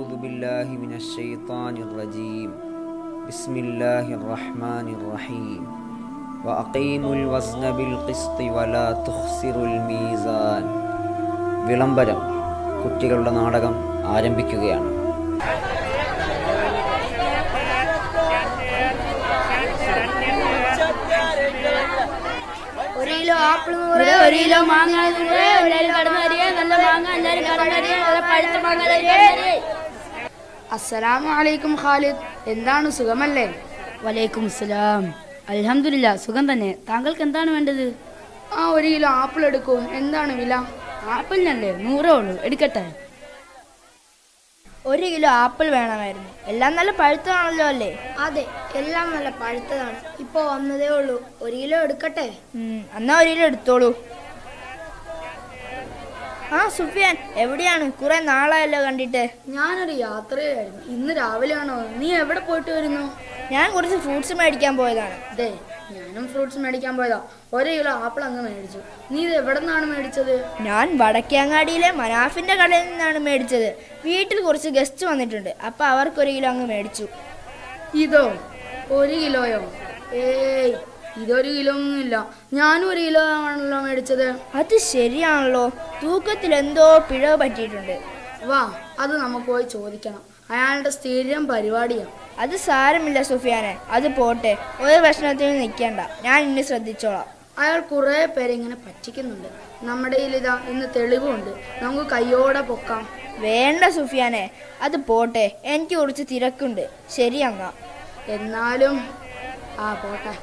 أعوذ بالله من الشيطان الرجيم بسم الله الرحمن الرحيم وأقيموا الوزن بالقسط ولا تخسروا الميزان. വിളംബരം കുട്ടികളുടെ നാടകം ആരംഭിക്കുകയാണ്. ഒരു കിലോ ആപ്പിൾ 100, ഒരു കിലോ മാങ്ങ 100, ഒരു കിലോ കടന്നരിയ നല്ല മാങ്ങ, എല്ലാവരും കടന്നരിയ നല്ല പഴുത്ത മാങ്ങ. അസ്സലാമു അലൈക്കും ഖാലിദ്, എന്താണ് സുഖമല്ലേ? വലൈക്കും സലാം. അൽഹംദുലില്ലാ, സുഖം തന്നെ. താങ്കൾക്ക് എന്താണ് വേണ്ടത്? ഒരു കിലോ ആപ്പിൾ എടുക്കൂ. എന്താണ് വില? ആപ്പിളിനല്ലേ 100 ഉള്ളൂ, എടുക്കട്ടെ. ഒരു കിലോ ആപ്പിൾ വേണമായിരുന്നു. എല്ലാം നല്ല പഴുത്തതാണല്ലോ അല്ലേ? അതെ, എല്ലാം നല്ല പഴുത്തതാണ്. ഇപ്പൊ വന്നതേ ഉള്ളൂ. ഒരു കിലോ എടുക്കട്ടെ? എന്നാ ഒരു കിലോ എടുത്തോളൂ. സുഫിയാൻ, എവിടെയാണ്? കുറെ നാളായല്ലോ കണ്ടിട്ട്. ഞാനൊരു യാത്രയിലായിരുന്നു. ഇന്ന് രാവിലെയാണോ? നീ എവിടെ പോയിട്ട് വരുന്നു? ഞാൻ കുറച്ച് ഫ്രൂട്ട്സ് മേടിക്കാൻ പോയതാണ്. അതെ, ഞാനും ഫ്രൂട്ട്സ് മേടിക്കാൻ പോയതാ. ഒരു കിലോ ആപ്പിൾ അങ്ങ് മേടിച്ചു. നീ ഇത് എവിടെ നിന്നാണ് മേടിച്ചത്? ഞാൻ വടക്കേങ്ങാടിയിലെ മനാഫിന്റെ കടയിൽ നിന്നാണ് മേടിച്ചത്. വീട്ടിൽ കുറച്ച് ഗസ്റ്റ് വന്നിട്ടുണ്ട്, അപ്പൊ അവർക്ക് ഒരു കിലോ അങ്ങ് മേടിച്ചു. ഇതോ? ഒരു കിലോയോ? ഏയ്, ഇതൊരു കിലോ ഒന്നുമില്ല. ഞാനും ഒരു കിലോ ആണല്ലോ മേടിച്ചത്. അത് ശരിയാണല്ലോ, തൂക്കത്തിൽ എന്തോ പിഴവ് പറ്റിയിട്ടുണ്ട്. വാ, അത് നമുക്ക് പോയി ചോദിക്കണം. അയാളുടെ സ്ഥിരം പരിപാടിയാണ്. അത് സാരമില്ല സുഫിയാനെ, അത് പോട്ടെ. ഒരു പ്രശ്നത്തിനും നിൽക്കേണ്ട, ഞാൻ ഇനി ശ്രദ്ധിച്ചോളാം. അയാൾ കുറേ പേരെ ഇങ്ങനെ പറ്റിക്കുന്നുണ്ട്. നമ്മുടെ ഇതാ ഇന്ന് തെളിവുണ്ട്. നമുക്ക് കയ്യോടെ പൊക്കാം. വേണ്ട സുഫിയാനെ, അത് പോട്ടെ. എനിക്ക് കുറച്ച് തിരക്കുണ്ട്. ശരിയങ്ങ. എന്നാലും പോട്ടെ.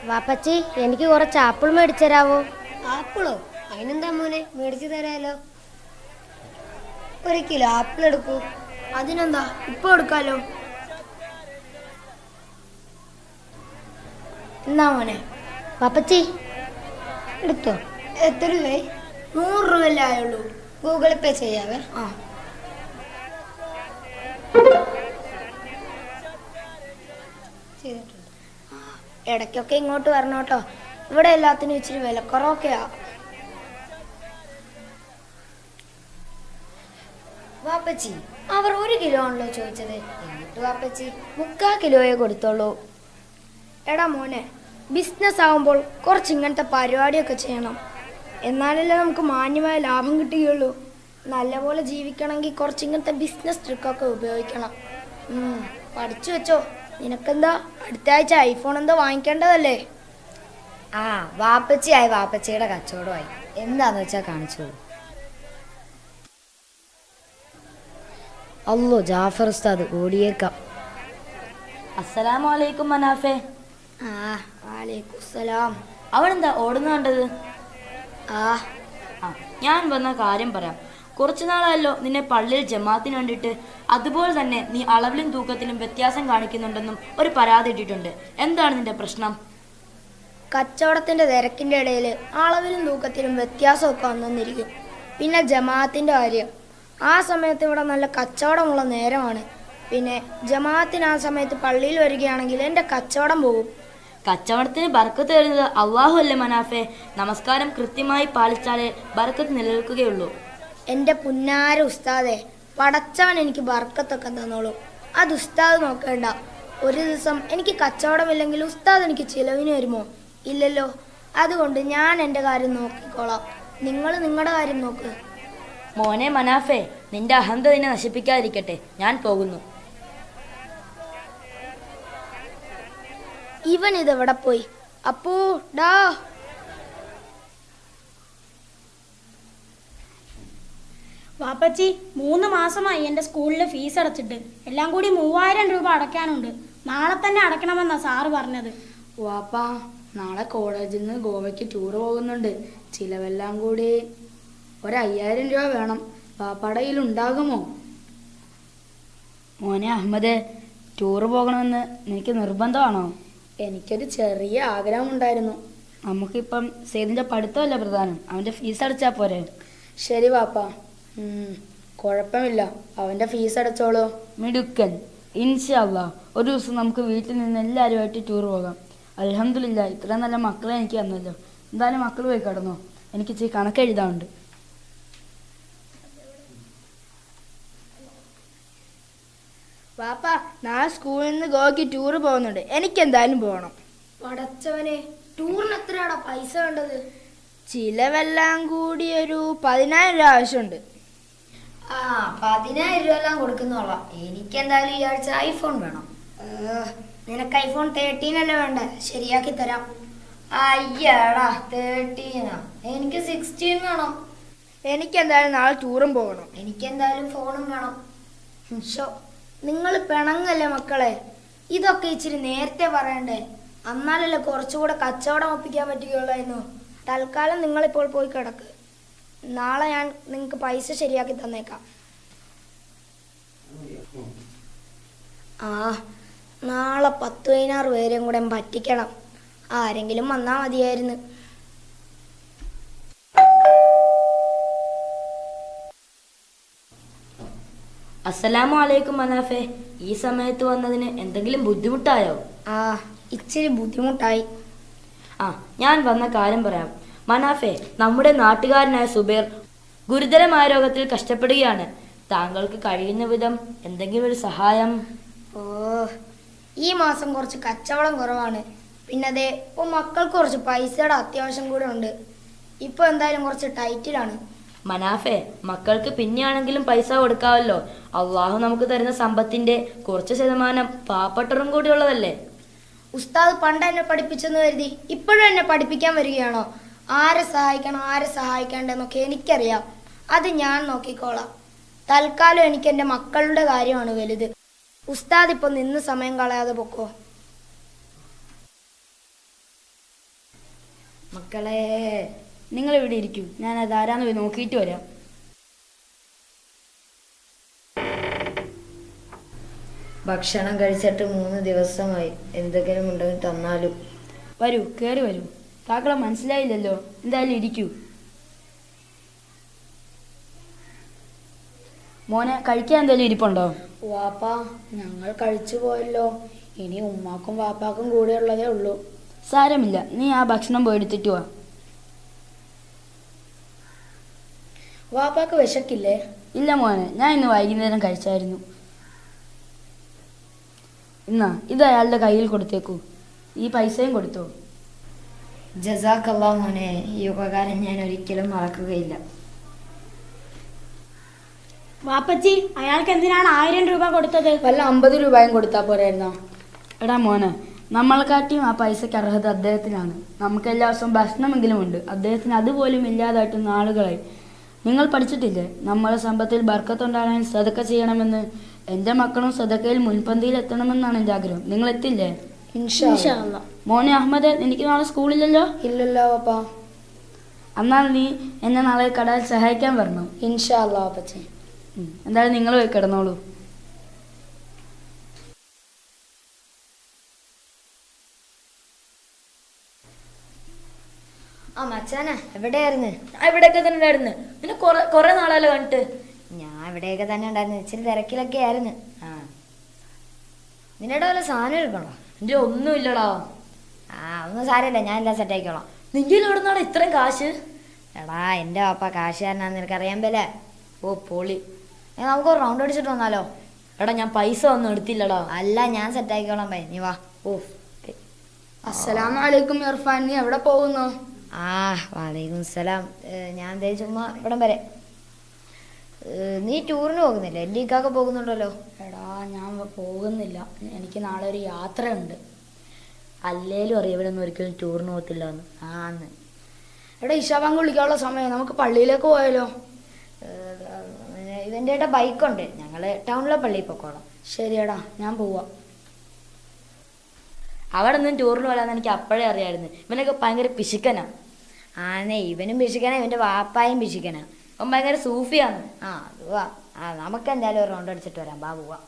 വാപ്പച്ചി, എനിക്ക് കുറച്ച് ആപ്പിൾ മേടിച്ചു തരാവോ? ആപ്പിളോ? അതിനെന്താ മോനെ, മേടിച്ചു തരാലോ. ഒരു കിലോ ആപ്പിൾ എടുക്കൂ. അതിനെന്താ, ഇപ്പൊ എടുക്കാലോ. എന്നാ മോനെ. വാപ്പച്ചി എടുത്തോ. എത്ര രൂപ? 100 രൂപയല്ലേ ആയുള്ളൂ. ഗൂഗിൾ പേ ചെയ്യാവേ. ചെയ്തിട്ടുണ്ട്. ഇടയ്ക്കൊക്കെ ഇങ്ങോട്ട് വരണം കേട്ടോ. ഇവിടെ എല്ലാത്തിനും ഇച്ചിരി വിലക്കുറവൊക്കെയാ. വാപ്പച്ചി, അവർ 1 കിലോ ആണല്ലോ ചോദിച്ചത്. എന്നിട്ട് വാപ്പച്ചി 3/4 കിലോയെ കൊടുത്തോളൂ. എടാ മോനെ, ബിസിനസ് ആവുമ്പോൾ കുറച്ച് ഇങ്ങനത്തെ പരിപാടിയൊക്കെ ചെയ്യണം. എന്നാലല്ലേ നമുക്ക് മാന്യമായ ലാഭം കിട്ടുകയുള്ളൂ. നല്ലപോലെ ജീവിക്കണമെങ്കിൽ കുറച്ച് ഇങ്ങനത്തെ ബിസിനസ് ട്രിക്കൊക്കെ ഉപയോഗിക്കണം. പഠിച്ചു വെച്ചോ. നിനക്കെന്താ, അടുത്ത ആഴ്ച ഐഫോൺ എന്തോ വാങ്ങിക്കേണ്ടതല്ലേ? വാപ്പച്ചിയായി, വാപ്പച്ചിയുടെ കച്ചവടമായി. എന്താന്ന് വെച്ചാ കാണിച്ചോളൂ. അല്ലോ, ജാഫർ ഉസ്താദ് ഓടിയേക്കാം. അസ്സലാമു അലൈക്കും മനാഫെ. വലൈക്കും സലാം. അവനെന്താ ഓടുന്ന കണ്ടത്? ഞാൻ വന്ന കാര്യം പറയാം. കുറച്ചു നാളായല്ലോ നിന്നെ പള്ളിയിൽ ജമാഅത്തിന് കണ്ടിട്ട്. അതുപോലെ തന്നെ നീ അളവിലും തൂക്കത്തിലും വ്യത്യാസം കാണിക്കുന്നുണ്ടെന്നും ഒരു പരാതി ഇട്ടിട്ടുണ്ട്. എന്താണ് നിന്റെ പ്രശ്നം? കച്ചവടത്തിന്റെ തിരക്കിന്റെ ഇടയിൽ അളവിലും തൂക്കത്തിലും വ്യത്യാസമൊക്കെ വന്നിരിക്കും. പിന്നെ ജമാഅത്തിന്റെ കാര്യം, ആ സമയത്ത് ഇവിടെ നല്ല കച്ചവടമുള്ള നേരമാണ്. പിന്നെ ജമാഅത്തിന് ആ സമയത്ത് പള്ളിയിൽ വരികയാണെങ്കിൽ എൻ്റെ കച്ചവടം പോകും. കച്ചവടത്തിന് ബർക്കത്ത് തരുന്നത് അള്ളാഹു അല്ലേ മനാഫെ? നമസ്കാരം കൃത്യമായി പാലിച്ചാലേ ബർക്കത്ത് നിലനിൽക്കുകയുള്ളൂ. എൻ്റെ പുന്നാര ഉസ്താദെ, പടച്ചവൻ എനിക്ക് ബർക്കത്തൊക്കെ തന്നോളൂ. അത് ഉസ്താദ് നോക്കേണ്ട. ഒരു ദിവസം എനിക്ക് കച്ചവടമില്ലെങ്കിൽ ഉസ്താദ് എനിക്ക് ചിലവിന് വരുമോ? ഇല്ലല്ലോ. അതുകൊണ്ട് ഞാൻ എൻ്റെ കാര്യം നോക്കിക്കോളാം. നിങ്ങൾ നിങ്ങളുടെ കാര്യം നോക്ക്. മോനെ മനാഫെ, നിന്റെ അഹന്ത നിന്നെ നശിപ്പിക്കാതിരിക്കട്ടെ. ഞാൻ പോകുന്നു. ഇവൻ ഇതെവിടെ പോയി? അപ്പോ ഡാ. വാപ്പച്ചി, 3 മാസമായി എൻ്റെ സ്കൂളിലെ ഫീസ് അടച്ചിട്ട്. എല്ലാം കൂടി 3000 രൂപ അടയ്ക്കാനുണ്ട്. നാളെ തന്നെ അടയ്ക്കണമെന്നാ സാറ് പറഞ്ഞത്. വാപ്പാ, നാളെ കോളേജിൽ നിന്ന് ഗോവയ്ക്ക് ടൂർ പോകുന്നുണ്ട്. ചിലവെല്ലാം കൂടി 5000 രൂപ വേണം. വാപ്പാടെ കയ്യിൽ ഉണ്ടാകുമോ? മോനെ അഹമ്മദ്, ടൂറ് പോകണമെന്ന് നിനക്ക് നിർബന്ധമാണോ? എനിക്കൊരു ചെറിയ ആഗ്രഹമുണ്ടായിരുന്നു. നമുക്കിപ്പം സെയ്ദിൻ്റെ പഠിത്തമല്ല പ്രധാനം, അവൻ്റെ ഫീസ് അടച്ചാൽ പോരെ? ശരി വാപ്പാ, കുഴപ്പമില്ല. അവൻ്റെ ഫീസ് അടച്ചോളൂ. മിടുക്കൻ. ഇൻഷാ അല്ലാഹ് ഒരു ദിവസം നമുക്ക് വീട്ടിൽ നിന്ന് എല്ലാവരുമായിട്ട് ടൂർ പോകാം. അൽഹംദുലില്ലാ, ഇത്രയും നല്ല മക്കളെ എനിക്ക് തന്നല്ലോ. എന്തായാലും മക്കൾ പോയി കിടന്നോ. എനിക്ക് ഇച്ചിരി കണക്ക് എഴുതാറുണ്ട്. വാപ്പ നാളെ സ്കൂളിൽ നിന്ന് ഗോവയ്ക്ക് ടൂർ പോകുന്നുണ്ട്. എനിക്ക് എന്തായാലും പോകണം. പടച്ചവനെ, ടൂറിന് എത്രയാടാ പൈസ വേണ്ടത്? ചിലവെല്ലാം കൂടി ഒരു 10,000 രൂപ ആവശ്യമുണ്ട്. 10,000 രൂപ എല്ലാം കൊടുക്കുന്നോളാം. എനിക്കെന്തായാലും ഈ ആഴ്ച ഐഫോൺ വേണം. നിനക്ക് ഐഫോൺ 13 അല്ലേ വേണ്ട? ശരിയാക്കി തരാം. അയ്യാടാ 13 എനിക്ക് 16 വേണം. എനിക്കെന്തായാലും നാളെ ടൂറും പോകണം. എനിക്കെന്തായാലും ഫോണും വേണം. ഷോ, നിങ്ങൾ പിണങ്ങല്ലേ മക്കളെ? ഇതൊക്കെ ഇച്ചിരി നേരത്തെ പറയണ്ടേ? എന്നാലല്ലേ കുറച്ചുകൂടെ കച്ചവടം ഒപ്പിക്കാൻ പറ്റുകയുള്ളായിരുന്നു. തൽക്കാലം നിങ്ങളിപ്പോൾ പോയി കിടക്ക്. നാളെ ഞാൻ നിങ്ങൾക്ക് പൈസ ശരിയാക്കി തന്നേക്കാം. നാളെ 10-16 പേരെയും കൂടെ പറ്റിക്കണം. ആരെങ്കിലും വന്നാൽ മതിയായിരുന്നു. അസ്സലാമു അലൈക്കും മനാഫെ. ഈ സമയത്ത് വന്നതിന് എന്തെങ്കിലും ബുദ്ധിമുട്ടായോ? ഇച്ചിരി ബുദ്ധിമുട്ടായി. ഞാൻ വന്ന കാര്യം പറയാം. മനാഫെ, നമ്മുടെ നാട്ടുകാരനായ സുബൈർ ഗുരുതരമായ രോഗത്തിൽ കഷ്ടപ്പെടുകയാണ്. താങ്കൾക്ക് കഴിയുന്ന വിധം എന്തെങ്കിലും ഒരു സഹായം. ഈ മാസം കുറച്ച് കച്ചവടം കുറവാണ്. പിന്നെ അതെ, ഇപ്പോൾ മക്കൾക്ക് കുറച്ച് പൈസയുടെ അത്യാവശ്യം കൂടെ ഉണ്ട്. ഇപ്പോൾ എന്തായാലും കുറച്ച് ടൈറ്റിലാണ്. മനാഫെ, മക്കൾക്ക് പിന്നെയാണെങ്കിലും പൈസ കൊടുക്കാമല്ലോ. അള്ളാഹു നമുക്ക് തരുന്ന സമ്പത്തിന്റെ കുറച്ച് ശതമാനം പാവപ്പെട്ടവരും കൂടി ഉള്ളതല്ലേ. ഉസ്താദ് പണ്ട് എന്നെ പഠിപ്പിച്ചെന്ന് കരുതി ഇപ്പോഴും എന്നെ പഠിപ്പിക്കാൻ വരികയാണോ? ആരെ സഹായിക്കണം, ആരെ സഹായിക്കേണ്ടെന്നൊക്കെ എനിക്കറിയാം. അത് ഞാൻ നോക്കിക്കോളാം. തൽക്കാലം എനിക്ക് എൻ്റെ മക്കളുടെ കാര്യമാണ് വലുത്. ഉസ്താദ് ഇപ്പൊ നിന്ന് സമയം കളയാതെ പൊക്കോ. മക്കളെ, നിങ്ങൾ ഇവിടെ ഇരിക്കൂ. ഞാൻ അതാരാന്ന് പോയി നോക്കിയിട്ട് വരാം. ഭക്ഷണം കഴിച്ചിട്ട് 3 ദിവസമായി. എന്തെങ്കിലും ഉണ്ടെങ്കിൽ തന്നാലും. വരൂ, കേറി വരൂ. താങ്കളെ മനസ്സിലായില്ലല്ലോ. എന്തായാലും ഇരിക്കൂ. മോനെ, കഴിക്കാൻ എന്തെങ്കിലും ഇരിപ്പുണ്ടോ? വാപ്പാ, ഞങ്ങൾ കഴിച്ചു പോയല്ലോ. ഇനി ഉമ്മാക്കും വാപ്പാക്കും കൂടെ ഉള്ളതേ ഉള്ളൂ. സാരമില്ല, നീ ആ ഭക്ഷണം പോയി എടുത്തിട്ട് വാ. വാപ്പാക്ക് വിശക്കില്ലേ? ഇല്ല മോനെ, ഞാൻ ഇന്ന് വൈകുന്നേരം കഴിച്ചായിരുന്നു. ഇത് അയാളുടെ കയ്യിൽ കൊടുത്തേക്കൂ. ഈ പൈസയും കൊടുത്തോ. ജസാക്കല്ലാ മോനെ, ഈ ഉപകാരം ഞാൻ ഒരിക്കലും മറക്കുകയില്ല. വാപ്പച്ചി, അയാൾക്ക് എന്തിനാണ് 1000 രൂപ കൊടുത്തത്? വല്ല 50 രൂപയും കൊടുത്താ പോരായിരുന്നോ? എടാ മോനെ, നമ്മളെക്കാട്ടിയും ആ പൈസയ്ക്ക് അർഹത അദ്ദേഹത്തിനാണ്. നമുക്ക് എല്ലാ ദിവസവും ഭക്ഷണമെങ്കിലും ഉണ്ട്. അദ്ദേഹത്തിന് അതുപോലും ഇല്ലാതായിട്ട് നാളുകളായി. നിങ്ങൾ പഠിച്ചിട്ടില്ലേ, നമ്മളെ സമ്പത്തിൽ ബർക്കത്തുണ്ടാകാൻ സദക്ക ചെയ്യണമെന്ന്? എൻ്റെ മക്കളും സദക്കയിൽ മുൻപന്തിയിൽ എത്തണമെന്നാണ് എൻ്റെ ആഗ്രഹം. നിങ്ങൾ എത്തില്ലേ? ഇൻഷാ അല്ലാ. മോനെ അഹമ്മദ്, എനിക്ക് നാളെ സ്കൂളില്ലല്ലോ? ഇല്ലല്ലോ വാപ്പാ. എന്നാൽ നീ എന്നെ നാളെ കടയിൽ സഹായിക്കാൻ വരണം. ഇൻഷാ അല്ലാ വാപ്പച്ചി. എന്തായാലും നിങ്ങൾ പോയി കിടന്നോളൂ. മച്ചാന എവിടെയായിരുന്നു? ഇവിടെയൊക്കെ തന്നെ ഉണ്ടായിരുന്നു. പിന്നെ കുറെ നാളാലോ കണ്ടിട്ട്. ഞാൻ ഇവിടെയൊക്കെ തന്നെ ഉണ്ടായിരുന്നു. ഇച്ചിരി തിരക്കിലൊക്കെ ആയിരുന്നു. നിന്നോട് വല്ല സാധനം എടുക്കണോ? എൻ്റെ ഒന്നുമില്ലടാ. ഒന്നും സാരമില്ല, ഞാൻ എല്ലാം സെറ്റ് ആയിക്കോളാം. നിന്റെ എവിടുന്നാണ് ഇത്രയും കാശ്? എടാ, എൻ്റെ പാപ്പ കാശുകാരനാന്ന് നിനക്കറിയാൻ പോലെ. പൊളി. നമുക്കൊരു റൗണ്ട് അടിച്ചിട്ട് വന്നാലോ? എടാ, ഞാൻ പൈസ ഒന്നും എടുത്തില്ലടാ. അല്ല, ഞാൻ സെറ്റ് ആയിക്കോളാം. നീ വാ. അസ്സലാമു അലൈക്കും ഇർഫാൻ, നീ എവിടെ പോകുന്നു? വലൈക്കും സലാം. ഞാൻ ചുമ്മാ ഇവിടം വരെ. നീ ടൂറിന് പോകുന്നില്ല? എൻ്റെ ഇക്കാക്ക പോകുന്നുണ്ടല്ലോ. എടാ, ഞാൻ പോകുന്നില്ല. എനിക്ക് നാളെ ഒരു യാത്രയുണ്ട്. അല്ലേലും അറിയാം ഇവിടെ ഒന്നും ഒരിക്കലും ടൂറിന് പോകത്തില്ല എന്ന്. ആന്ന്. എടാ, ഇഷാബാങ്ക് വിളിക്കാനുള്ള സമയം, നമുക്ക് പള്ളിയിലേക്ക് പോയാലോ? ഇവൻ്റെ ബൈക്കുണ്ട്. ഞങ്ങൾ ടൗണിലെ പള്ളിയിൽ പൊക്കോളാം. ശരിയടാ, ഞാൻ പോവാം. അവിടെ നിന്നും ടൂറിന് വരാമെന്ന് എനിക്ക് അപ്പോഴേ അറിയാമായിരുന്നു. ഇവനൊക്കെ ഭയങ്കര പിശുക്കനാ. ഇവനും പിശുക്കനാ, ഇവൻ്റെ വാപ്പായും പിശുക്കനാ. അവൻ ഭയങ്കര സൂഫിയാണ്. അതുവാ. നമുക്ക് എന്തായാലും ഒരു റൗണ്ട് അടിച്ചിട്ട് വരാം. പോവാ.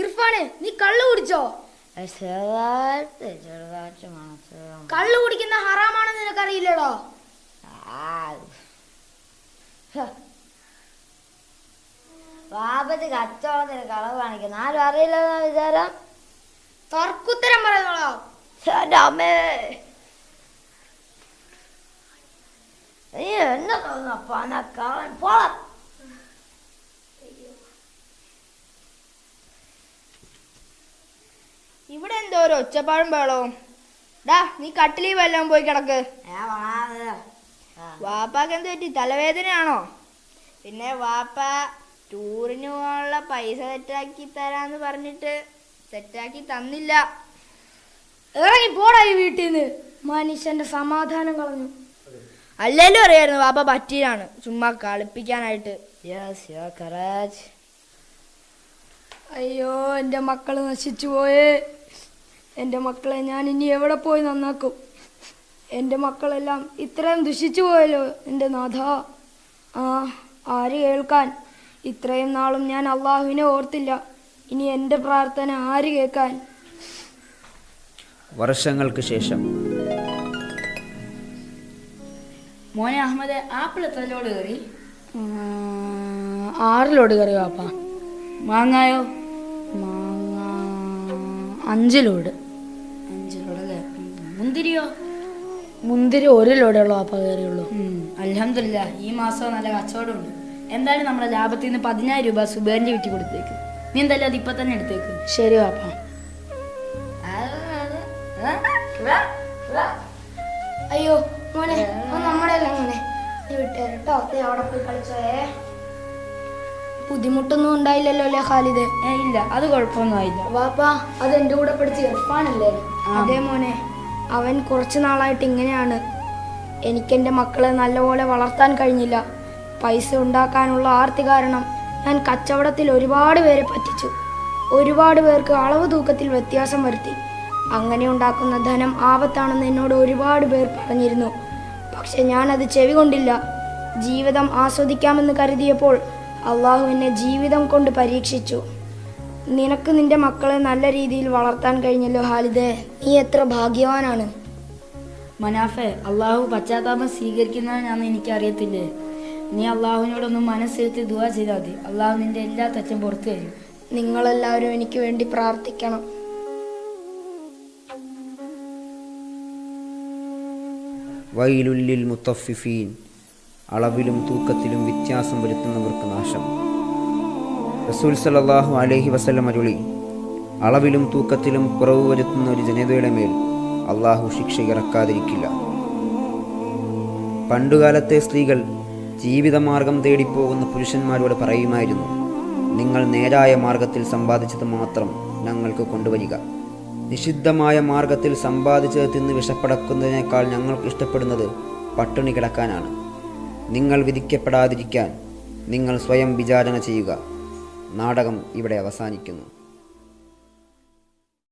ഇർഫാനെ, നീ കള്ളു കുടിച്ചോ? ചെറുതായിട്ട് മനസ്സിലാവും. കള്ളു കുടിക്കുന്ന ഹറാമാണെന്ന് നിനക്കറിയില്ലടോ. വാപ്പച്ചി കച്ചവടത്തിന് കളവ് കാണിക്കുന്നു. ആരും അറിയില്ലെന്നാ വിചാരം. തർക്കുത്തരം പറയുന്നോളോ. എൻ്റെ അമ്മേ, നീ എന്നെ തോന്നുന്ന പണക്കാരൻ പോള. ഇവിടെ എന്തോ ഒരു ഒച്ചപ്പാടും ബഹളവും. ഡാ, നീ കട്ടിലീ വല്ലതും പോയി കിടക്ക്. വാപ്പാക്ക് എന്ത് പറ്റി? തലവേദനയാണോ? പിന്നെ വാപ്പ ടൂറിന് പോകാനുള്ള പൈസ സെറ്റാക്കി തരാന്ന് പറഞ്ഞിട്ട് സെറ്റാക്കി തന്നില്ല. ഇറങ്ങി പോടാ ഈ വീട്ടിൽ നിന്ന്. മനുഷ്യന്റെ സമാധാനം കളഞ്ഞു. അല്ലേലും അറിയായിരുന്നു വാപ്പ പറ്റിയാണ്, ചുമ്മാ കളിപ്പിക്കാനായിട്ട്. അയ്യോ, എൻ്റെ മക്കള് നശിച്ചു പോയേ. എൻ്റെ മക്കളെ ഞാൻ ഇനി എവിടെ പോയി നന്നാക്കും? എൻ്റെ മക്കളെല്ലാം ഇത്രയും ദുഷിച്ചു പോയല്ലോ എൻ്റെ നാഥ. ആര് കേൾക്കാൻ? ഇത്രയും നാളും ഞാൻ അള്ളാഹുവിനെ ഓർത്തില്ല. ഇനി എൻ്റെ പ്രാർത്ഥന ആര് കേൾക്കാൻ? വർഷങ്ങൾക്ക് ശേഷം. മോനെ അഹമ്മദ്, ആപ്പിൾ എത്ര ലോഡ് കയറി? 6 ലോഡ് കയറി വാപ്പ. മാങ്ങായോ? മാങ്ങ 5 ലോഡ്. 5 ലോഡല്ലേ? മുന്തിരിയോ? മുന്തിരി 1 ലോഡുള്ളൂ വാപ്പ കയറിയുള്ളൂ. അൽഹംദുലില്ലാ, ഈ മാസം നല്ല കച്ചവടമുണ്ട്. എന്തായാലും നമ്മുടെ ലാഭത്തിൽ നിന്ന് 10,000 രൂപ സുബേറിന്റെ വീട്ടിൽ കൊടുത്തേക്ക്. നീ എന്തായാലും അത് ഇപ്പൊ തന്നെ എടുത്തേക്ക്. ശരി വാപ്പ. അയ്യോ മോനെ, നമ്മുടെ അല്ല മോനെ, നീ വിട്ടേരട്ടോ. നീ അവിടെ പോയി കളിച്ചോയേ. ബുദ്ധിമുട്ടൊന്നും ഉണ്ടായില്ലല്ലോ അല്ലേ ഖാലിദ്? ഇല്ല, അത് കുഴപ്പമൊന്നും ആയില്ല. വാപ്പ, അത് എൻ്റെ കൂടെ പഠിച്ച ഇർഫാനല്ലേ? അതേ മോനെ, അവൻ കുറച്ച് നാളായിട്ട് ഇങ്ങനെയാണ്. എനിക്കെൻ്റെ മക്കളെ നല്ലപോലെ വളർത്താൻ കഴിഞ്ഞില്ല. പൈസ ഉണ്ടാക്കാനുള്ള ആർത്തി കാരണം ഞാൻ കച്ചവടത്തിൽ ഒരുപാട് പേരെ പറ്റിച്ചു. ഒരുപാട് പേർക്ക് അളവ് തൂക്കത്തിൽ വ്യത്യാസം വരുത്തി. അങ്ങനെ ഉണ്ടാക്കുന്ന ധനം ആപത്താണെന്ന് എന്നോട് ഒരുപാട് പേർ പറഞ്ഞിരുന്നു. പക്ഷെ ഞാനത് ചെവി കൊണ്ടില്ല. ജീവിതം ആസ്വദിക്കാമെന്ന് കരുതിയപ്പോൾ അള്ളാഹു എന്നെ ജീവിതം കൊണ്ട് പരീക്ഷിച്ചു. നിനക്ക് നിന്റെ മക്കളെ നല്ല രീതിയിൽ വളർത്താൻ കഴിഞ്ഞല്ലോ ഖാലിദേ. നീ എത്ര ഭാഗ്യവാനാണ്. മനാഫെ, അള്ളാഹു പശ്ചാത്താപം സ്വീകരിക്കുന്നവനാണെന്ന് എനിക്കറിയത്തില്ലേ? നീ അള്ളാഹുവിനോടൊന്ന് മനസ്സിരുത്തി ദുആ ചെയ്താൽ മതി. അള്ളാഹു നിന്റെ എല്ലാ തെറ്റും പുറത്തു തരും. നിങ്ങളെല്ലാവരും എനിക്ക് വേണ്ടി പ്രാർത്ഥിക്കണം. വൈലുല്ലിൽ മുത്തഫിഫീൻ, അളവിലും തൂക്കത്തിലും വ്യത്യാസം വരുത്തുന്നവർക്ക് നാശം. റസൂൽ സല്ലല്ലാഹു അലൈഹി വസല്ലം അരുളി, അളവിലും തൂക്കത്തിലും കുറവ് വരുത്തുന്ന ഒരു ജനതയുടെ മേൽ അള്ളാഹു ശിക്ഷ ഇറക്കാതിരിക്കില്ല. പണ്ടുകാലത്തെ സ്ത്രീകൾ ജീവിതമാർഗം തേടിപ്പോകുന്ന പുരുഷന്മാരോട് പറയുമായിരുന്നു, നിങ്ങൾ നേരായ മാർഗത്തിൽ സമ്പാദിച്ചത് മാത്രം ഞങ്ങൾക്ക് കൊണ്ടുവരിക. നിഷിദ്ധമായ മാർഗത്തിൽ സമ്പാദിച്ചത് തിന്ന് വിഷപ്പടക്കുന്നതിനേക്കാൾ ഞങ്ങൾക്ക് ഇഷ്ടപ്പെടുന്നത് പട്ടിണി കിടക്കാനാണ്. നിങ്ങൾ വിധിക്കപ്പെടാതിരിക്കാൻ നിങ്ങൾ സ്വയം വിചാരണ ചെയ്യുക. നാടകം ഇവിടെ അവസാനിക്കുന്നു.